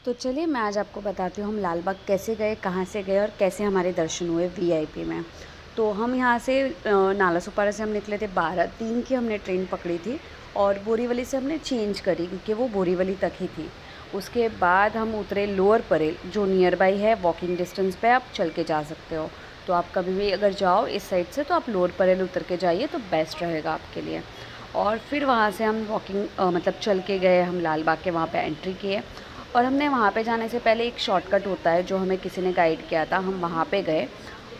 तो चलिए मैं आज आपको बताती हूँ हम लाल बाग कैसे गए, कहाँ से गए और कैसे हमारे दर्शन हुए वीआईपी में। तो हम यहाँ से नालासोपारा से हम निकले थे 12:03 की हमने ट्रेन पकड़ी थी और बोरीवली से हमने चेंज करी क्योंकि वो बोरीवली तक ही थी। उसके बाद हम उतरे लोअर परेल जो नियर बाई है, वॉकिंग डिस्टेंस पे आप चल के जा सकते हो। तो आप कभी भी अगर जाओ इस साइड से तो आप लोअर परेल उतर के जाइए तो बेस्ट रहेगा आपके लिए। और फिर वहाँ से हम वॉकिंग मतलब चल के गए, हम लाल बाग के वहाँ पे एंट्री किए और हमने वहाँ पे जाने से पहले एक शॉर्टकट होता है जो हमें किसी ने गाइड किया था, हम वहाँ पे गए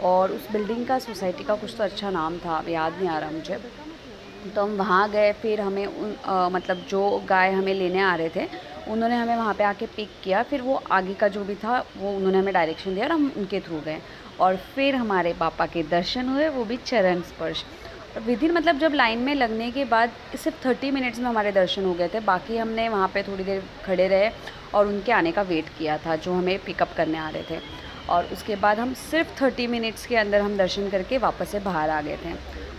और उस बिल्डिंग का, सोसाइटी का कुछ तो अच्छा नाम था, अब याद नहीं आ रहा मुझे। तो हम वहाँ गए, फिर हमें मतलब जो गाय हमें लेने आ रहे थे उन्होंने हमें वहाँ पे आके पिक किया, फिर वो आगे का जो भी था वो उन्होंने हमें डायरेक्शन दिया और हम उनके थ्रू गए और फिर हमारे पापा के दर्शन हुए, वो भी चरण स्पर्श। और विदिन मतलब जब लाइन में लगने के बाद सिर्फ 30 मिनट्स में हमारे दर्शन हो गए थे। बाकी हमने वहाँ पे थोड़ी देर खड़े रहे और उनके आने का वेट किया था जो हमें पिकअप करने आ रहे थे। और उसके बाद हम सिर्फ 30 मिनट्स के अंदर हम दर्शन करके वापस से बाहर आ गए थे।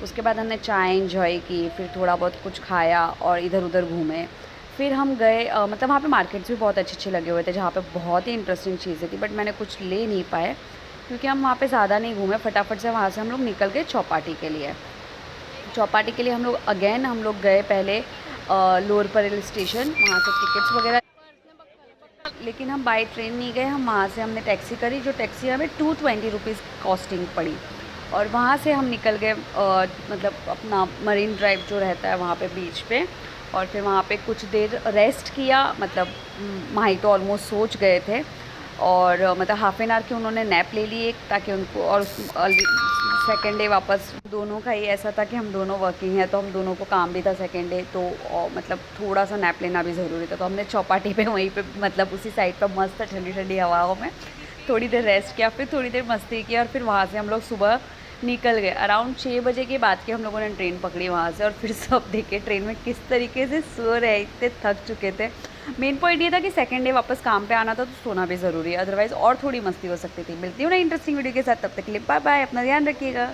उसके बाद हमने चाय एंजॉय की, फिर थोड़ा बहुत कुछ खाया और इधर उधर घूमे। फिर हम गए मतलब वहाँ पे मार्केट्स भी बहुत अच्छे अच्छे लगे हुए थे जहाँ पे बहुत ही इंटरेस्टिंग चीज़ें थी, बट मैंने कुछ ले नहीं पाए क्योंकि हम वहाँ पे ज़्यादा नहीं घूमे। फटाफट से वहाँ से हम लोग निकल गए चौपाटी के लिए। चौपाटी के लिए हम लोग गए पहले लोअर परेल स्टेशन, वहाँ से टिकट्स वगैरह, लेकिन हम बाई ट्रेन नहीं गए, हम वहाँ से हमने टैक्सी करी, जो टैक्सी हमें 220 रुपीज़ कॉस्टिंग पड़ी। और वहाँ से हम निकल गए मतलब अपना मरीन ड्राइव जो रहता है वहाँ पे बीच पे, और फिर वहाँ पे कुछ देर रेस्ट किया। मतलब माही तो ऑलमोस्ट सोच गए थे और मतलब हाफ़ एन आवर की उन्होंने नैप ले ली एक, ताकि उनको, और सेकेंड डे वापस दोनों का ही ऐसा था कि हम दोनों वर्किंग हैं तो हम दोनों को काम भी था सेकेंड डे, तो मतलब थोड़ा सा नैप लेना भी ज़रूरी था। तो हमने चौपाटी पे वहीं पे मतलब उसी साइड पर मस्त ठंडी ठंडी हवाओं में थोड़ी देर रेस्ट किया, फिर थोड़ी देर मस्ती की और फिर वहाँ से हम लोग सुबह निकल गए। अराउंड 6 बजे के बाद के हम लोगों ने ट्रेन पकड़ी वहाँ से, और फिर सब देखे ट्रेन में किस तरीके से सो रहे, इतने थक चुके थे। मेन पॉइंट ये था कि सेकंड डे वापस काम पे आना था तो सोना भी ज़रूरी है, अदरवाइज़ और थोड़ी मस्ती हो सकती थी। मिलती हूँ ना इंटरेस्टिंग वीडियो के साथ, तब तक के लिए बाय बाय, अपना ध्यान रखिएगा।